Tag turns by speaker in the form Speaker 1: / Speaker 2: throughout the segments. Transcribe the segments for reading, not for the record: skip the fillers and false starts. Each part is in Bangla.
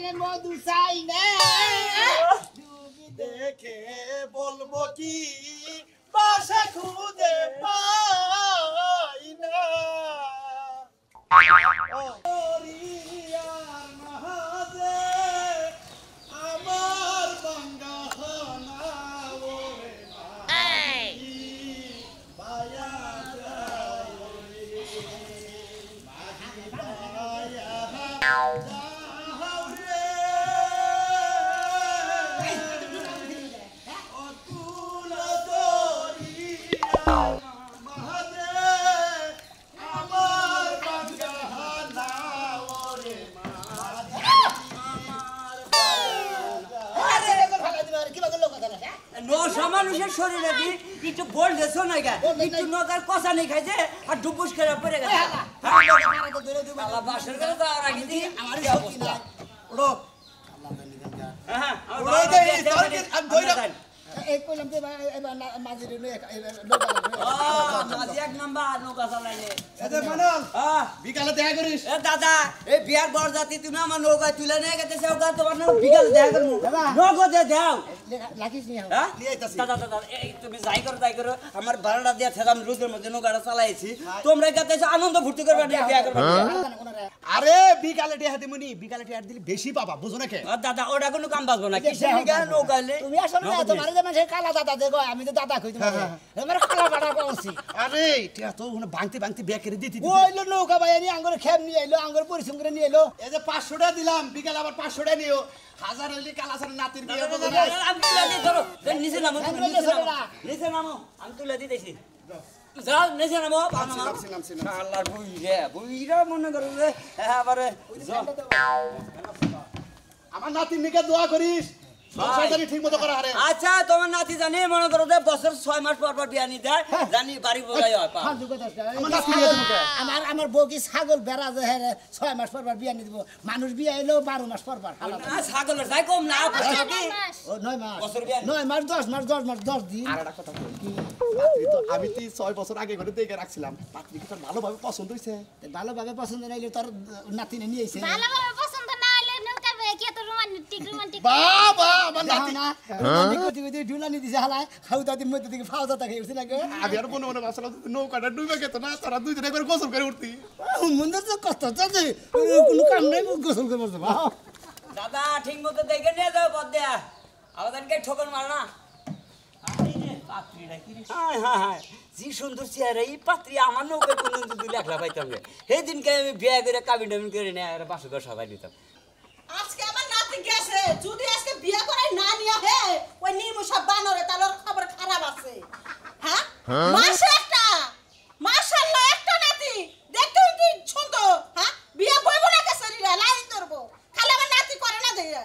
Speaker 1: বাগানে মধু চাই না
Speaker 2: দেখে বলবো কি বাসা খুঁজে পাই না ওরিয়ার মাঝে আমার বাঙ্গানা ওরে মাঝি বায়া যায় মাঝি বায়া
Speaker 3: মানুষের শরীরে একটু বল দেছো না একটু নৌকার কষা নেই খাইছে আর ডুবুস খেলা পড়ে গেছে বাসের কাছে যাওয়ার আগে দিই আমার অবস্থা
Speaker 2: ওড়ো
Speaker 1: এই কইলাম যে মাঝিরে
Speaker 3: মাঝি এক নাম্বার নৌকা চালাইলে
Speaker 2: বিকালে দেখা করিস
Speaker 3: দাদা এই বিয়ার বরযাত্রী তুমি আমার নৌকায় তুলে নিয়ে গেছে তোমার বিকালে দেখা করবো নগদে দাও
Speaker 1: লাগিস নি
Speaker 3: দাদা দাদা এই তুমি যাই করো আমার ভাড়াটা দিয়ে থেলাম রোদের মধ্যে নৌকাটা চালাইছি তোমরা গেতে আনন্দ ফুর্তি করবে বিয়া করবে
Speaker 2: আরে বিকালে টিয়া দিমুনি বিকালে টিয়া দিলে বেশি পাবা বুঝো না কে
Speaker 3: দাদা ওটা কোনো কাম বাজবো না কিসের বিকালে নৌকাইলে
Speaker 1: তুমি আসলে তোমার যে মানুষ কালা দাদা দেখো আমি তো দাদা কই তোমার আমার কালা বাড়া করছি
Speaker 2: আরে টিয়া তো ওখানে ভাঙতে বিয়া করে দিতি
Speaker 1: ওইলো নৌকা ভাই আমি আঙ্গুর খেপ নিয়ে আইলো আঙ্গুর পরিশ্রম করে নিয়ে এলো
Speaker 2: এই যে 500 টাকা দিলাম বিকালে আবার 500 টাকা নিও হাজার হইলে কালাসার নাতির বিয়ে হবে না
Speaker 3: আমি তুলে দিই ধরো নিচে নামো নিচে নামো আমি তুলে দিতেছি যাও নিচে নামো আল্লাহর বুইরা মনে করো যে এবারে
Speaker 2: আমার নাতির নিকে দোয়া করিস সংসারদারি ঠিকমতো করা হারে
Speaker 3: আচ্ছা তোমার নাতি জানি মনে করো যে বছর 6 মাস পর বিয়া নি দেয় জানি বাড়ি বলাই হয় পা
Speaker 2: আমার নাতি নিয়ে তুমি
Speaker 1: আমার বউ কি ছাগল বেড়া যে 6 মাস পর বিয়া নি দিব মানুষ বিয়া এলো 12 মাস পর
Speaker 3: ছাগলের যাই কম না কি
Speaker 1: ও 9 মাস
Speaker 3: বছর বিয়া
Speaker 1: 9 মাস 10 দিন
Speaker 2: আর একটা কথা কি আমি তো 6 বছর আগে করে দেখে রাখছিলাম পাত্রী কি তোর ভালোভাবে পছন্দ হইছে
Speaker 1: ভালোভাবে পছন্দ নাইলে তোর নাতিনে নিয়ে আইছে
Speaker 4: ভালোভাবে পছন্দ না হইলে নৌকা বে কি এত রোমান্টিক
Speaker 2: বাবা আমার নাতি
Speaker 1: না রোমান্টিক কতি ঢুলানি দিছে হালায় খাওয়া দিন মধ্যে থেকে ফাওয়া থাকে উঠছে না
Speaker 2: আমি আর মনে ভাবছিলাম নৌকাটা ডুবে গেত না তারা দুইজন একবার গোসল করে উঠতি
Speaker 1: মন্দির তো কষ্ট চলছে কোনো কাম নাই গোসল করে বসে
Speaker 3: দাদা ঠিক মতো দেখে নিয়ে যাও পদ দেয়া আমাদেরকে ঠোকর মার না জি সুন্দর চেহারা এই পাত্রী আমার নৌকায় কোনো দুই লাখ পাইতাম সেই দিনকে আমি বিয়ে করে কাবিন টাবিন করে নিয়ে বাসুঘর সবাই দিতাম
Speaker 5: আজকে আমার নাতি গেছে যদি আজকে বিয়ে করে না নিয়া হে ওই নির্মুষা বানরে তার খবর খারাপ আছে হ্যাঁ মাসে একটা মাশাআল্লাহ একটা নাতি দেখতে কি সুন্দর হ্যাঁ বিয়ে বইব না কেসরিরা লাইন ধরব খালি আমার নাতি করে না দেয়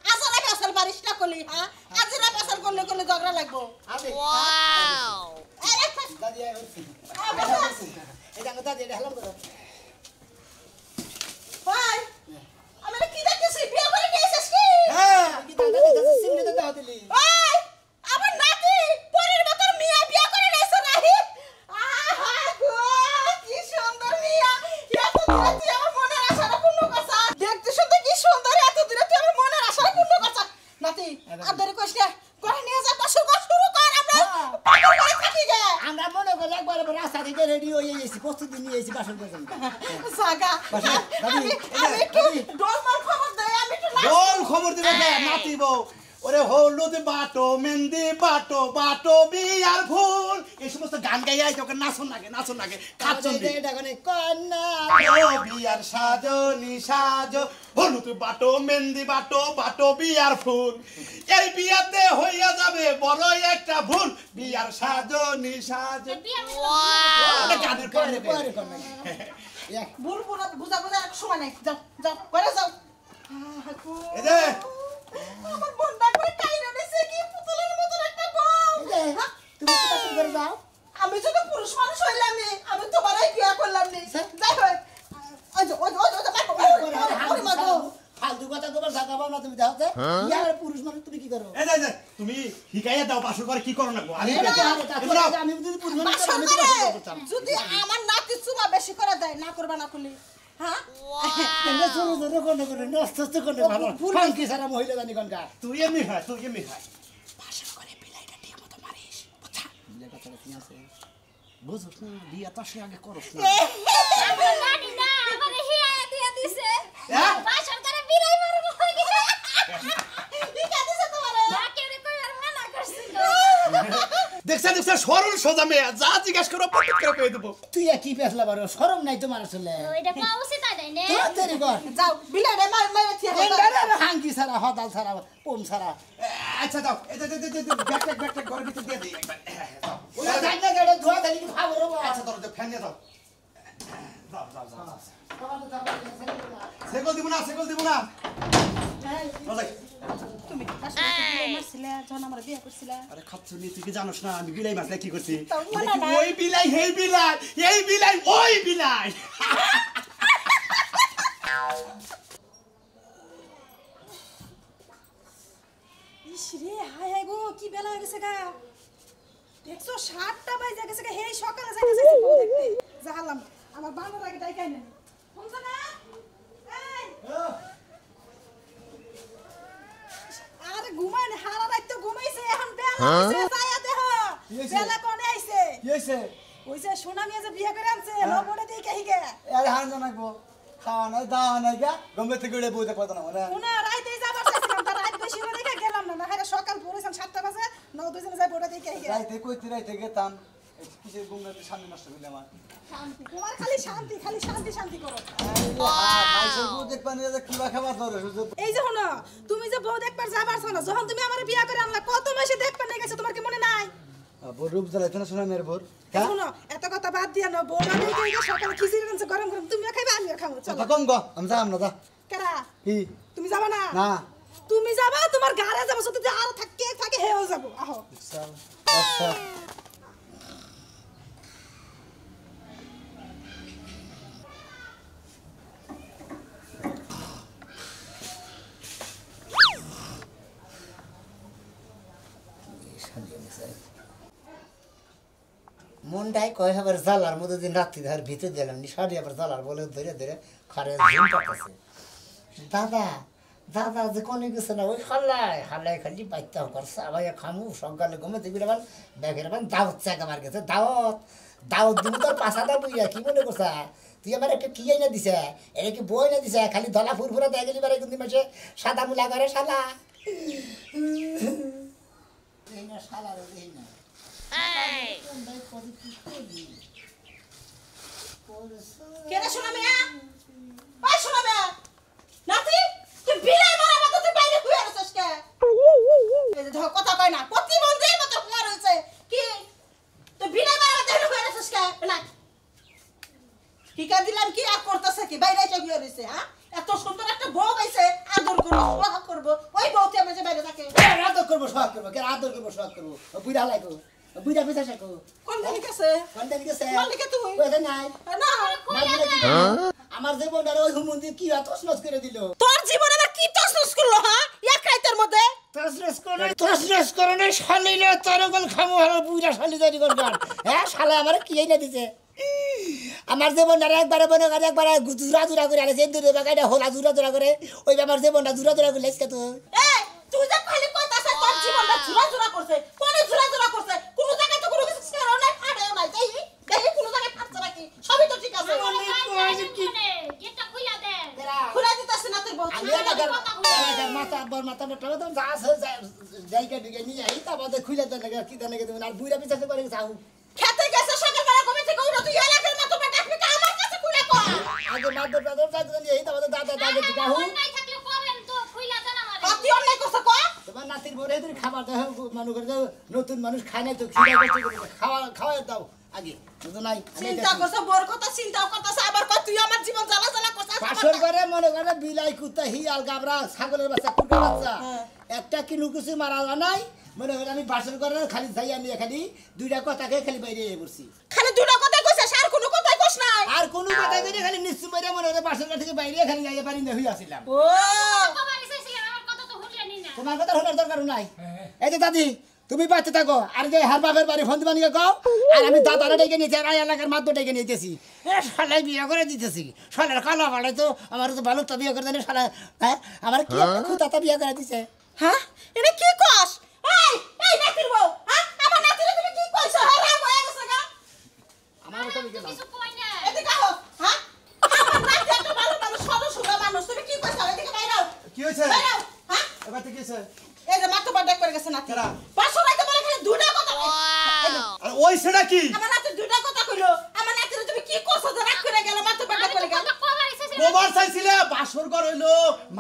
Speaker 5: আসলে ফসল বারিশ না করলি হ্যাঁ আজিরা ফসল করলে ঝগড়া লাগবো ওয়াও
Speaker 1: দাদি এটা কথা দিয়ে হলাম করো
Speaker 5: ভাই আমি কি দেখতেছি বিয়ে করে নিয়েছিস কি
Speaker 1: হ্যাঁ কি দাদা দেখছিস সিমনে তো দাও দিলি
Speaker 5: ওই আমার নাতি পরের বছর মিয়া বিয়ে করে নিয়েছে নাহি আহা গো কি সুন্দর মিয়া এত দূরে তুই আমার মনের আশাটা পূর্ণ করছা দেখতে শুনতে কি সুন্দর এত দূরে তুই আমার মনের আশাটা পূর্ণ করছা নাতি আদরে কইস না করে নিয়ে যা পাশে শুরু কর আমরা পাগল করে থাকি গে
Speaker 1: আমরা মনে করি একবার রাস্তা থেকে রেডি হয়ে গেছি প্রস্তুতি নিয়ে এসেছি বাসন পর্যন্ত
Speaker 5: সাগা আমি একটু ডলমার খবর দেই আমি একটু
Speaker 2: বল খবর দিবে নাতি বউ ওরে হলুদ বাটো মেহেন্দি বাটো বিয়ার ফুল এই সমস্ত গান গাই আইছে ওকে নাচন লাগে কাচ্চন দি
Speaker 1: এটা কোনে কন্যা
Speaker 2: ও বিয়ার সাজনি সাজো হলুদ বাটো মেহেন্দি বাটো বিয়ার ফুল এই বিয়াতে হইয়া যাবে বড় একটা ভুল বিয়ার সাজনি সাজো ওয়াও গানের পরে
Speaker 5: ভুল বুঝা এক সময় নাই যাও যাও করে যাও
Speaker 2: এই যে
Speaker 5: আমার বন্ধা করে কাইরা দিছে কি পুতুলের মতো একটা বউ
Speaker 1: তুমি তো বাসন করে যাও
Speaker 5: আমি যদি পুরুষ মানুষ হইলাম আমি তোমারই বিয়ে করলাম নি যাই হোক ওই
Speaker 1: ফালতু কথা তোমার জায়গা পাও না তুমি দেখতে ইয়ার পুরুষ মানুষ তুমি কি করো
Speaker 2: এই যে তুমি হিকাইয়া দাও বাসর করে কি করো না গো আমি
Speaker 1: আমি যদি পুরুষ মানুষ আমি তো বাসন করতাম
Speaker 5: যদি আমার নাতি চুমা বেশি করে দেয় না করবা না করলি হ্যাঁ
Speaker 1: এনে চুরু চুরু কোন করে নষ্ট করে ভালো ফাঙ্কি সারা মহিলা জানি কোনকা
Speaker 2: তুই এমনি হয়
Speaker 1: ভাষণ করে বিলাইটা ঠিক মতো মারিস বুঝছা বিলাই কথাটা কি আছে বুঝছ না বিয়া তো সে আগে করছ না
Speaker 4: আমার নানি না আমারে হিয়া দিয়া দিছে
Speaker 2: হ্যাঁ?
Speaker 4: ভাষণ করে বিলাই মারবো হই গেছে
Speaker 5: ঠিক আছে তোমারে
Speaker 4: বাকি রে কই আর মানা করছিল
Speaker 2: দেখছ সরল সোজা মেয়ে যা জিজ্ঞাসা করো পকেট করে কই দেব
Speaker 1: তুই কি পেছলা বারো শরম নাই তোমার আসলে
Speaker 4: ওইটা পাওয়া উচিত নাই নে
Speaker 1: তেরি কর
Speaker 5: যাও বিলাইরে মাইরে থিয়া
Speaker 1: এন্ডারে হাঙ্কি সারা হদাল সারা পোম সারা
Speaker 2: আচ্ছা দাও এই ব্যাকটেক ঘরের ভিতর দিয়ে দিই একবার দাও
Speaker 1: ওই যাই না গেলে ধোয়া দালি কি খাবো রে
Speaker 2: আচ্ছা ধরো ফ্যান নিয়ে দাও সেগল দিব না মজাই
Speaker 5: তুমি আসলে মারছিলে যখন আমার বিয়ে করছিলা
Speaker 2: আরে খাচ্ছ নি তুই কি জানোস না আমি বিলাই মাছ কি করছি
Speaker 5: তাও মনে নাই।
Speaker 2: ওই বিলাই এই বিলাই ওই বিলাই
Speaker 5: ইস রে হায় হায় গো কি বেলা হয়ে গেছে গা দেখছো 7টা বাজে গেছে গা হেই সকালে যাইতেছে বউ দেখতে জাহালাম আমার বানর আগে ডাইকাই না শুনছো না এই আরে ঘুমাই না হারা রাত তো ঘুমাইছে এখন বেলা হইছে যায়া দেহ বেলা কোনে আইছে
Speaker 1: কি হইছে
Speaker 5: ওই যে সোনা মিয়া যে বিয়ে করে আনছে লবড়ে দিয়ে কাহি গে
Speaker 1: আরে হান জানাকবো খাওয়া নাই দাওয়া নাই গা গম্বে থেকে গড়ে বইতে পারতো না মানে
Speaker 5: কোনা রাইতে যাবার চাইছিলাম তার রাত বেশি হয়ে দেখে গেলাম না না হারে সকাল পড়েছেন 7টা বাজে নও দুজনে যাই বড়ে দিয়ে কাহি গে
Speaker 1: রাইতে কইতে রাইতে গেতাম কিসের গুঙ্গাতে সামনে নষ্ট করলে আমার
Speaker 5: শান্তি তোমার খালি শান্তি করো এই যে হনো তুমি যে বউ দেখবার যাবার না যখন তুমি আমার বিয়া করে আনলা কত মাসে দেখবার নিয়ে গেছে তোমার কি মনে নাই
Speaker 1: রূপ জ্বালাইতো না শোনা মেয়ের বোর
Speaker 5: শোনো এত কথা বাদ দিয়া না বউ রাতে গিয়ে সকালে খিচুড়ি রানছে গরম গরম তুমিও খাইবা আমিও খাবো চলো
Speaker 1: কম গো আমি যাম না যা
Speaker 5: কেরা
Speaker 1: কি
Speaker 5: তুমি যাবা না
Speaker 1: না
Speaker 5: তুমি যাবা তোমার গাড়ে যাবো যদি আর থাকে হেও যাবো আহো
Speaker 1: আচ্ছা মনটাই কয় আবার জ্বালার মধ্যে দিন রাত্রি ধর ভিতর দিলাম নিশাড়ি আবার জ্বালার বলে ধরে ধরে খারে ঝুম পাঠাছে দাদা যে কোনে গেছে না ওই হাল্লায় খালি বাইতে করছে আবার খামু সকালে ঘুমাতে গেলাম ব্যাগের মান দাওয়াত চাক আমার গেছে দাওয়াত দিব তোর পাশাটা বুইয়া কি মনে করছা তুই আমার একটা কি না দিছে এটা কি বই না দিছে খালি ধলা ফুরফুরা দেয় গেলি বারে কিন্তু মাসে সাদা মুলা করে শালা এই না শালা রে এই না
Speaker 5: কেরা শোনা মিয়া ওই শোনা মিয়া নাতি তুই বিলাই মারা মতো তুই বাইরে শুয়ে আছিস কে এই যে ধর কথা কয় না প্রতিবন্ধীর মতো শুয়ে রয়েছে কি তুই বিলাই মারা মতো শুয়ে আছিস কে না টিকা দিলাম কি আর করতেছে কি বাইরে এসে শুয়ে রয়েছে হ্যাঁ এত সুন্দর একটা বউ পাইছে আদর করব সোহাগ করব ওই বউতে আমি যে বাইরে থাকে
Speaker 1: আদর করবো সোহাগ করবো কে আদর করবো সোহাগ করবো বুড়া লাগবো বুড়া পিছা শেখো
Speaker 5: কোন দিকে গেছে
Speaker 1: কোন দিকে গেছে
Speaker 5: কোন দিকে তুই
Speaker 1: ওইটা নাই
Speaker 5: না
Speaker 1: আমার জীবনটার ওই হুমন্দি কি তসনস করে দিল
Speaker 5: তোর জীবনে আবার কি তসনস করলো হ্যাঁ এক রাতের মধ্যে
Speaker 1: তসনস করে না শালিরে তরগল খামু হলো বুড়া শালি তৈরি করবার হ্যাঁ শালা আমার কি না দিছে আমার জীবনটার একবারে বনে করে একবারে জুরা করে আলে সেই দূরে বাগাইটা হোলা জুরা করে ওই আমার জীবনটা জুরা করে লেসকে তো
Speaker 5: এই তুই যে খালি কইতাছ তোর জীবনটা জুরা করছে কোনে জুরা করছে কোন জায়গায় তো কোনো কিছু ছিল না ফাড়েও নাই দেখি কোন জায়গায় ফাটছে নাকি সবই তো ঠিক আছে
Speaker 4: গেটটা খুইলা দে
Speaker 5: খুলে দিতাছ না তোর বউ
Speaker 1: আমি মাথা মোটা যা আছে জায়গা ঢুকে নিয়ে আই তারপরে খুলে দেন কি দেন আর বুড়া পিছা করে যাও
Speaker 5: খেতে গেছে সকালবেলা ঘুম থেকে উঠে তুই এলাকার মতো ডাকবি আমার কাছে খুলে কর
Speaker 1: আগে মাদর যাই নিয়ে আই তারপরে দাদা ঢুকা হু
Speaker 4: নাই থাকলে করেন তো খুইলা দেন আমারে
Speaker 5: তুই অন্যায় করছ কর
Speaker 1: তোমার নাতির বলে তুমি খাবার দাও মানুষ করে দাও নতুন মানুষ খায় না তো খাওয়া দাও আগে বুঝো নাই
Speaker 5: চিন্তা করছ বড় কথা চিন্তা করতেছ আবার কই তুই আমার জীবন জ্বালা করছিস
Speaker 1: পাশর করে মনে করে বিলাই কুত্তা হিয়াল গাবরা ছাগলের বাচ্চা কুকুরের বাচ্চা একটা কিনু কিছু মারা নাই মনে করে আমি বাসর করে খালি যাই আমি খালি দুইটা কথা খেয়ে খালি বাইরে পড়ছি
Speaker 5: খালি দুটো কথা কইছিস আর কোনো কথাই কইছ নাই
Speaker 1: আর কোনো কথা করে খালি নিশ্চয় মেরে মনে করে বাসর থেকে বাইরে খালি যাই পারি না হয়ে আসছিলাম
Speaker 5: ও
Speaker 4: কবারই চাইছিলেন আমার কথা তো হুলিয়া নি না
Speaker 1: তোমার কথা শোনার দরকার নাই এই যে দাদি তুমি বাচ্চা থাকো আর যে হার বাপের বাড়ি ফোন দিবা নিয়ে গাও আর আমি দাদারা ডেকে নিয়েছি আর এলাকার মাধ্যমে ডেকে নিতেছি শালাই বিয়ে করে দিতেছি শালার কালো বাড়াই তো আমার তো ভালো বিয়ে করে দেন শালা হ্যাঁ আমার কি খুঁতাতা বিয়ে করে দিছে
Speaker 5: হ্যাঁ এটা কি কস এই এই নাতির বউ হ্যাঁ আমার নাতিরে তুমি কি কইছো হ্যাঁ রাগ হয়ে গেছে গা
Speaker 1: আমার তো বিকে
Speaker 4: কিছু কই না
Speaker 5: এদিকে আও হ্যাঁ আমার নাতি একটা ভালো মানুষ সদস্য মানুষ তুমি কি কইছো এদিকে বাইরাও
Speaker 2: কি হয়েছে
Speaker 5: বাইরাও হ্যাঁ
Speaker 2: এবার কি হয়েছে
Speaker 5: এই যে মাত্র বাড্ডা করে গেছে নাতি
Speaker 2: কেরা?
Speaker 5: পাঁচশো রাইতে বলে খালি দুটা কথা
Speaker 2: আর ওই সেটা কি
Speaker 5: আমার নাতি দুটা কথা কইলো আমার নাতিরে তুমি কি করছো যে রাগ করে গেল মাত্র বাড্ডা করে গেল
Speaker 4: কবার এসেছে
Speaker 2: কোবার চাইছিলে বাসর ঘর হইলো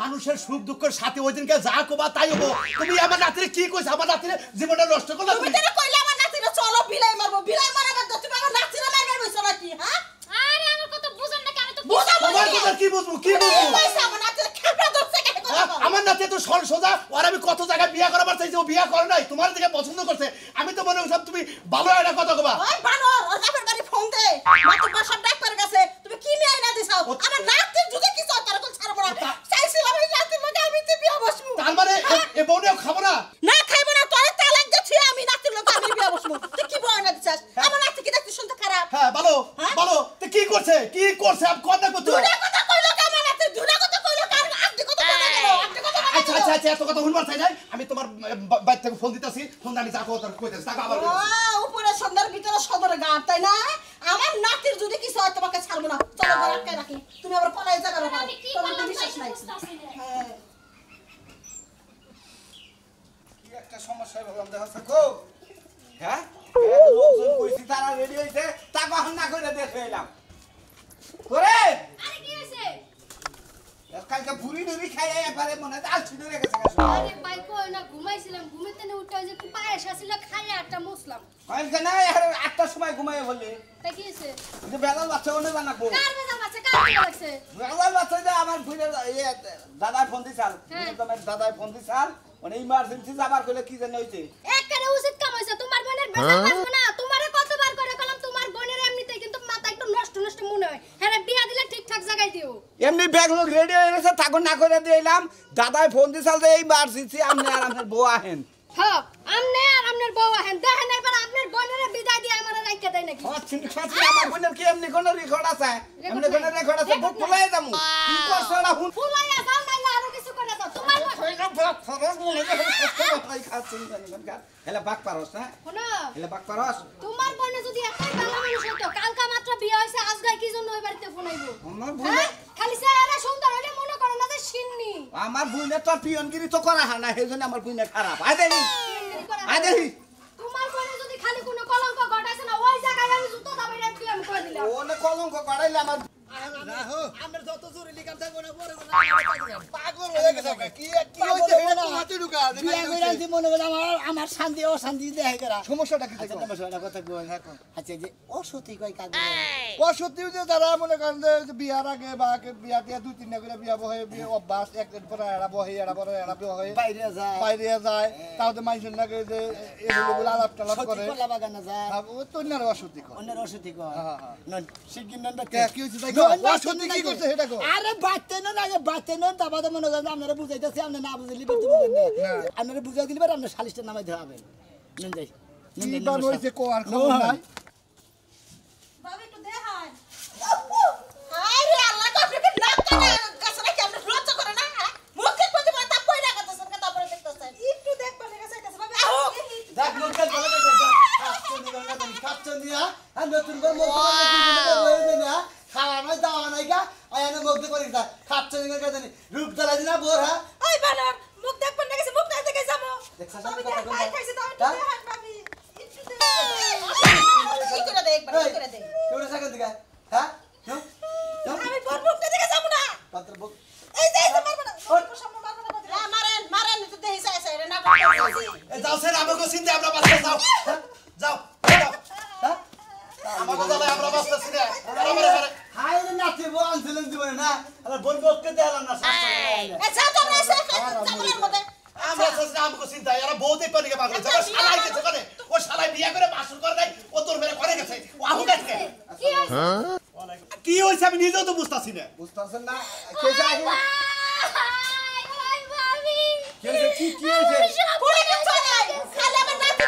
Speaker 2: মানুষের সুখ দুঃখের সাথে ওই দিনকে যা কোবা তাই হবো তুমি আমার নাতিরে কি কইছ আমার নাতিরে জীবনটা নষ্ট করলা
Speaker 5: তুমি তেরে কইলে আমার নাতিরে চলো বিলাই মারবো বিলাই মারাবার তো তুমি আমার নাতিরে মারবার বইছো নাকি হ্যাঁ
Speaker 4: আরে আমার কথা বুঝেন না আমি তো
Speaker 5: বুঝাবো
Speaker 2: তোমার কথা কি বুঝবো কি বুঝবো
Speaker 5: কইছে আমার নাতিরে খেপড়া ধরছে কেন কথা বলো?
Speaker 2: আমার নাতি তো সর সোজা আর আমি কত জায়গায় বিয়ে করাবার চাইছি ও বিয়ে করে নাই তোমার দিকে পছন্দ করছে আমি তো মনে করছিলাম তুমি ভালো একটা কথা কবা
Speaker 5: ওই বানর ওর বাপের বাড়ি ফোন দে মাত্র বাসার ডাক করে গেছে তুমি কি নিয়ে আইনা দিছাও আমার নাতি যদি কিছু তার কোন ছাড়বো না চাইছিলাম এই নাতির লগে আমি তো বিয়া বসবো
Speaker 2: তার মানে এ বউনিও খাবো না
Speaker 5: না খাইবো না তোরে তালাক দিছি আমি নাতির লগে আমি বিয়া বসবো তুই কি বয় না দিছাস আমার নাতি কি দেখতে শুনতে খারাপ
Speaker 2: হ্যাঁ বলো
Speaker 5: হ্যাঁ?
Speaker 2: বলো তো কি করছে আমি কথা করতে
Speaker 5: দুটা কথা কইলো কে আমার নাতি দুটা কথা কইলো কার আপনি কথা বলে গেল আপনি কথা বলে
Speaker 2: আচ্ছা আচ্ছা আচ্ছা এত কথা শুনবার চাই নাই আমি তোমার বাইর থেকে ফোন দিতেছি ফোন আমি যা কথা কইতেছি তাকে আবার
Speaker 5: উপরে সন্ধ্যার ভিতরে সদরে গান তাই না আমার নাতির যদি কিছু হয় তোমাকে ছাড়বো না চলো ঘরে আটকে রাখি তুমি আবার পলাই জায়গা রাখো
Speaker 4: আমি কি
Speaker 5: তোমার তো
Speaker 4: করলাম
Speaker 5: বিশ্বাস নাই
Speaker 4: বুঝতাছি না
Speaker 5: হ্যাঁ
Speaker 6: কি একটা সমস্যা বললাম দেখা থাকো হ্যাঁ লোকজন কইছি তারা রেডি হইছে তা কখন না করে দেখে এলাম করে
Speaker 4: আরে কি হইছে
Speaker 6: কালকে ভুড়ি ডুরি খাই একবারে মনে হয় আলছি ধরে গেছে
Speaker 4: আরে ভাই কই না ঘুমাইছিলাম ঘুমাইতে না উঠে যে একটু পায়েস আসিল খাইয়া একটা মুসলাম
Speaker 6: কালকে না আটটার সময় ঘুমাই বললে
Speaker 4: তাই কি হইছে
Speaker 6: যে বেলাল বাচ্চা ওনে বানাবো
Speaker 4: কার বেজা আছে কার বেজা লাগছে
Speaker 6: বেলাল বাচ্চা যে আমার ভুড়ি দাদাই ফোন দিছাল
Speaker 4: হ্যাঁ।
Speaker 6: তোমার দাদাই ফোন দিছাল মানে ইমার্জেন্সি যাবার কইলে কি জানি হইছে
Speaker 4: একবারে উচিত কাম হইছে তোমার বোনের বেজা লাগবে না তোমারে কতবার করে কলাম তোমার বোনের এমনিতে কিন্তু মাথা একটু নষ্ট নষ্ট মনে হয় হ্যাঁ বিয়া দিলে ঠিকঠাক জায়গায় দিও
Speaker 6: এমনি ব্যাগ লোক রেডি হয়ে গেছে ঠাকুর না করে দিলাম দাদাই ফোন দিছাল যে এই ইমার্জেন্সি আপনি আর আপনার বউ আহেন
Speaker 4: হ্যাঁ আমনে আর আমনের বউ আহেন দেখেন এবার আপনার বোনের বিদায় দিয়ে আমারে রাইখা দেয় নাকি
Speaker 6: আমার বোনের কি এমনি কোনো রেকর্ড আছে এমনি কোনো রেকর্ড আছে বুক ফুলাই যাবো কি করছ না হুন
Speaker 4: ফুলাইয়া যাও নাইলে আরো কিছু করে দাও তোমার
Speaker 6: হেলা বাক পারস না
Speaker 4: শোনো
Speaker 6: হেলা বাক পারস
Speaker 4: তোমার বোনে যদি একটাই ভালো মানুষ হতো কালকা মাত্র বিয়ে হয়েছে আজগায় কি জন্য ওই বাড়িতে ফোনাইবো
Speaker 6: আমার
Speaker 4: হ্যাঁ? খালি চেহারা সুন্দর হলে মনে করো না যে সিন্নি
Speaker 6: আমার বুইনে তো পিয়নগিরি তো করা হয় না সেজন্য আমার বুইনে খারাপ আয় দেখি আয় দেখি
Speaker 4: তোমার বোনে যদি খালি কোনো কলঙ্ক ঘটাছে না ওই জায়গায় আমি জুতো দাবাই রাখছি আমি করে দিলাম
Speaker 6: ওনে কলঙ্ক করাইলে আমার
Speaker 1: আমরা যত জরুরি কাম থাকবো না পরে
Speaker 2: পাগল হয়ে গেছে কি কি হইছে এটা মাটি ঢুকা
Speaker 1: বিয়া করে আনছি মনে করে আমার শান্তি অশান্তি দেখে কেরা
Speaker 2: সমস্যাটা কি
Speaker 1: আচ্ছা তোমার সাথে কথা কই আচ্ছা যে অসতী কই কাজ
Speaker 2: ও সত্যি যে তারা মনে করেন যে বিয়ার আগে বা বিয়া দিয়া দুই তিনটা করে বিয়া বহে বিয়ে অভ্যাস একদিন পরে এরা বহে এরা পরে এরা বহে
Speaker 1: বাইরে যায়
Speaker 2: বাইরে যায় তাহলে মানুষের নাকি যে এগুলো বলে আলাপ টালাপ
Speaker 1: সতী
Speaker 2: করে
Speaker 1: কলা বাগানে যায়
Speaker 2: ও তো না অসত্যি কর
Speaker 1: অন্যের অসতী কয়
Speaker 2: হ্যাঁ, হ্যাঁ।
Speaker 1: নন শিগগির নন
Speaker 2: কি হইছে তাই অসত্যি কি করছে সেটা কো
Speaker 1: আরে বাচ্চা নন আগে বাচ্চা নন তারপরে মনে করেন আপনারা বুঝাইতেছি আপনি না বুঝলি বেতু বুঝেন না আপনারা বুঝাই দিলে আপনি সালিশটা নামাই দেওয়া হবে নন যাই
Speaker 2: কি বান হইছে কো আর খবর নাই
Speaker 5: ভাবি একটু দেখান আরে আল্লাহ কো আপনি কি নাক কানে কাছে নাকি আপনি লজ্জা করে না হ্যাঁ? মুখ দেখতে যে মাথা কই রাখতেছেন কা তারপরে দেখতেছেন একটু দেখবেন কাছে কাছে ভাবি আহো
Speaker 1: দেখ লোকের বলে গেছে কাচ্চন দিবা না তুমি কাচ্চন দিয়া আর নতুন করে মুখ করে দিবে না খাওয়া নাই দাওয়া নাই গা আয়ানে মুখ দিয়ে করি দা কাচ্চন দিবা কে জানি রূপ জ্বালা দিনা বোর হ্যাঁ
Speaker 5: ওই বানর মুখ দেখবেন কাছে মুখ না দেখে যাবো
Speaker 1: দেখছাস
Speaker 5: আমি
Speaker 1: আমি কথা কই
Speaker 5: খাই খাইছি তো একটু দেখান ভাবি একটু দেখান কি করে দেখ কি করে দেখ
Speaker 1: কেউটা সাইকেল দিগা হ্যাঁ
Speaker 5: আমি বল মুখ দেখে যাবো না
Speaker 1: পাত্র বুক
Speaker 5: এই যে মারবো না ওর সামনে মারবো না না মারেন মারেন তো দেহি চাইছে রে না করতেছি
Speaker 2: যাও স্যার আমাকে চিন্তা আমরা বাসা যাও যাও যাও
Speaker 1: হ্যাঁ
Speaker 2: আমাকে যাও আমরা বাসা চিন্তা
Speaker 1: হাই রে নাচে বো আনছিলেন জীবনে না আরে বল বককে দেখালাম না শাস্ত্র
Speaker 5: এ যা তো না এসে চামড়ার মধ্যে
Speaker 2: আমরা সসনা আমাকে চিন্তা এরা বহুত পানি কে পাগল যাবে শালাই গেছে কোনে ও শালাই বিয়া করে বাসর করে নাই ও তোর মেরে করে গেছে ও আহু গেছে
Speaker 4: কি হইছে
Speaker 2: কি হইছে আমি নিজেও তো বুঝতাছি না
Speaker 6: বুঝতাছেন না কে যায়
Speaker 4: ওই ভাবি
Speaker 6: কি হইছে কি হইছে
Speaker 5: পুরো কিছু নাই খালি আমার নাতি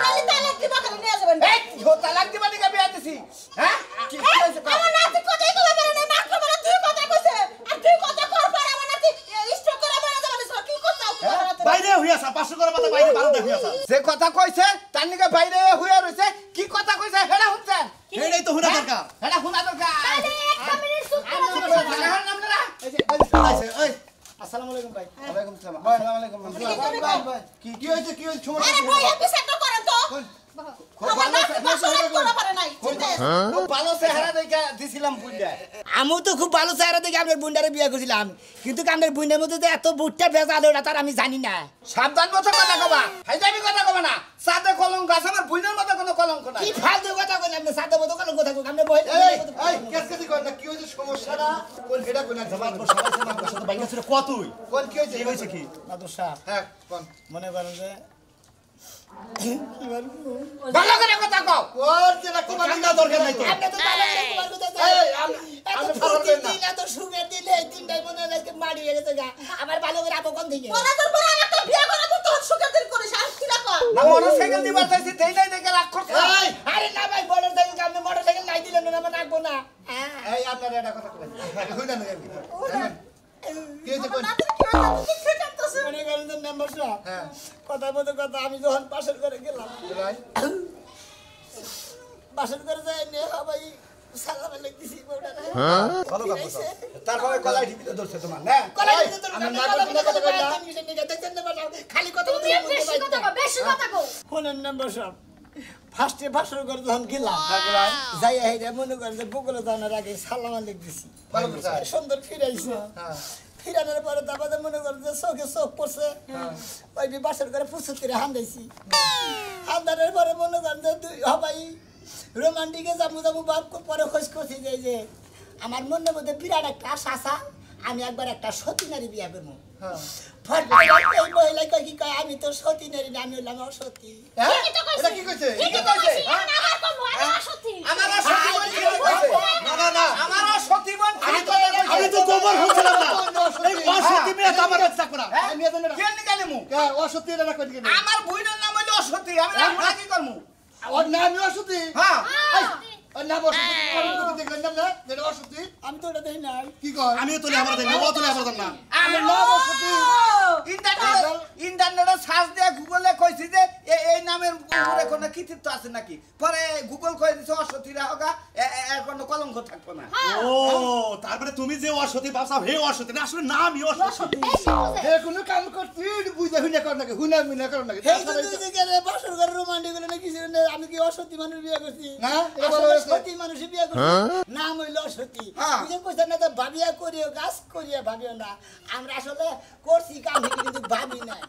Speaker 6: ও তালাক দিবা দিকে বিয়া দিছি হ্যাঁ কি হইছে
Speaker 5: আমার নাতি কথাই কইতে পারে না মাত্র বলে তুই কথা কইছে আর তুই কথা কর পর আমার নাতি স্ট্রোক করে মারা যাবে না কি করছাও তুই আমার নাতি
Speaker 2: বাইরে হইয়াছা 500 করে মাথা বাইরে বারো হইয়াছা
Speaker 6: যে কথা কইছে তার নিকে বাইরে হইয়া রইছে কি কথা কইছে হেডা হুনছেন
Speaker 2: এইটাই তো হুনা দরকার
Speaker 6: হেডা হুনা দরকার
Speaker 4: তাহলে একটা মিনিট চুপ করে
Speaker 1: ওই আসসালামু আলাইকুম ভাই
Speaker 6: ওয়ালাইকুম আসসালাম আসসালামু আলাইকুম
Speaker 1: কি হয়েছে সমস্যা
Speaker 5: আরে ভাই আপনি সেটা করেন তো আমার নাতি পাশে করা পারে নাই
Speaker 6: খুব ভালো চেহারা দেখে দিছিলাম বুইড়া
Speaker 1: আমি তো খুব ভালো চেহারা দেখে আপনার বুন্ডারে বিয়ে করেছিলাম কিন্তু আপনার বুন্ডার মধ্যে যে এত বুটটা ভেজাল ওটা তার আমি জানি না
Speaker 6: সাবধান মতো কথা কবা হাইজাবি কথা কবা না সাথে কলঙ্ক আছে আমার বুইনার মতো কোনো কলঙ্ক নাই
Speaker 1: কি ফালতু কথা কইলেন আপনি সাদা মতো কথা কথা কইলেন আপনি বই
Speaker 7: এই কেসকেসি কর না কি হইছে সমস্যাটা কোন হেডা কোন জবাব
Speaker 2: সাথে বাইরে ছিল কতই
Speaker 7: কোন কি হইছে
Speaker 2: কি হইছে কি
Speaker 1: মাদুর সাহেব
Speaker 7: হ্যাঁ কোন
Speaker 1: মনে করেন যে
Speaker 6: ভালো করে কথা কও
Speaker 7: কোন যেটা কোন
Speaker 2: কান্দা দরকার নাই তো
Speaker 1: আপনি তো তাহলে তোমার কথা
Speaker 7: এই
Speaker 1: এত
Speaker 7: আমি
Speaker 1: ফুর্তি
Speaker 7: ফারলেন না
Speaker 1: দিন এত সুখের দিলে এই তিনটাই মনে হয় আজকে মারি হয়ে গেছে গা আমার ভালো করে আপন থেকে
Speaker 5: ওরা তোর বড় একটা বিয়ে করাবো তো সুখের দিন করিস আর কি রাখো
Speaker 6: না মোটরসাইকেল দিবার চাইছি দেই নাই দেখে রাগ করছ
Speaker 7: এই
Speaker 1: আরে না ভাই মোটরসাইকেল আপনি মোটরসাইকেল নাই দিলেন না আমি রাখবো না হ্যাঁ
Speaker 7: এই আপনার এটা কথা কইলেন হইনা না কি হইছে কোন
Speaker 5: নাতির কি হইছে তুই কি কাঁদতেছিস
Speaker 1: মনে করেন যে মেম্বার সাহেব
Speaker 7: হ্যাঁ
Speaker 1: কথা বলতে কথা আমি যখন পাশের করে গেলাম
Speaker 7: ভাই
Speaker 1: পাশের করে যাই নিয়ে ভাই সালামে লিখতেছি বউটা
Speaker 7: ভালো কাজ করছো
Speaker 6: তারপরে গলায় টিপিতে ধরছে তোমার না
Speaker 1: কলাই
Speaker 7: এই,
Speaker 1: দিতে তো
Speaker 7: আমি
Speaker 1: না
Speaker 7: নাটক নিয়ে কথা কইলাম।
Speaker 1: দেখছেন না বাবা, খালি কথা
Speaker 4: তুমি বেশি কথা কও বেশি কথা কও
Speaker 1: ফোনের নাম্বার সব ফার্স্টে পাশের করে যখন গেলাম যাই হেরে মনে করেন যে বগুলো জানার আগে সালামা লিখতেছি
Speaker 7: ভালো কথা
Speaker 1: সুন্দর ফিরাইছে
Speaker 7: হ্যাঁ
Speaker 1: ফিরানোর পরে তারপরে মনে করেন যে চোখে চোখ পড়ছে ওই বাসের করে প্রস্তুত করে হান্দাইছি হান্দানোর পরে মনে করেন যে দুই হবাই রোমান্টিকে যাবো যাবো বাপ পরে খোঁজ করছি যে আমার মনের মধ্যে বিরাট একটা আশা আছে আমি একবার একটা সতী নারী বিয়া করবো
Speaker 7: হ্যাঁ
Speaker 1: এই মহিলা কয় কি কয় আমি তো সতী নারী না আমি হলাম অসতী
Speaker 7: হ্যাঁ
Speaker 4: ঠিকই তো কইছে।
Speaker 7: এটা কি কইছে
Speaker 4: ঠিকই তো কইছি এখন আবার কমু আমি সত্যি
Speaker 6: আমার সত্যি বলছি
Speaker 7: না না না
Speaker 6: আমার সত্যি বল
Speaker 2: আমি তো গোবর হচ্ছিলাম না এই অসতি মেয়ে তো আমার হচ্ছে না
Speaker 7: আমি এত না
Speaker 6: কে নিকালে মু
Speaker 7: অসত্যি এটা কই দিকে
Speaker 6: আমার বুইনার নাম হইলো অসত্যি আমি রাগ কি করমু
Speaker 7: ওর নাম অসত্যি
Speaker 6: হ্যাঁ
Speaker 7: ওর নাম অসত্যি আমি তো দেখলাম না এটা অসত্যি
Speaker 1: আমি তো ওটা দেখি নাই
Speaker 7: কি কয়
Speaker 2: আমিও তো আমার দেন ও তো আমার দেন না
Speaker 6: আমি
Speaker 7: নাম অসত্যি
Speaker 6: ইন্টারনেটে সার্চ দিয়ে গুগলে কইছি যে এই নামের উপরে কোনো কৃতিত্ব আছে নাকি পরে গুগল কই দিছে অসত্যি রাহগা এর কোনো কলঙ্ক থাকবো না
Speaker 2: ও তারপরে তুমি যে অসতি ভাবছাও হে অসতি না আসলে নামই অসতি
Speaker 7: হে কোনো কাম করছি বুঝে হুইনা কর নাকি হুইনা মিনা কর নাকি
Speaker 1: এই তো তুই যে গেলে বাসর ঘরে রোমান্টিক হলো না কিছু না আমি কি অসতী মানুষ বিয়ে করছি
Speaker 7: না, এটা
Speaker 1: আসলে
Speaker 7: বলা হয়েছে।
Speaker 1: সতী মানুষ বিয়ে করছি নাম হইল অসতী
Speaker 6: হ্যাঁ।
Speaker 1: বুঝে কইছেন না তো ভাবিয়া করিও গাছ করিয়া ভাবিও না আমরা আসলে করছি কাম কিন্তু ভাবি নাই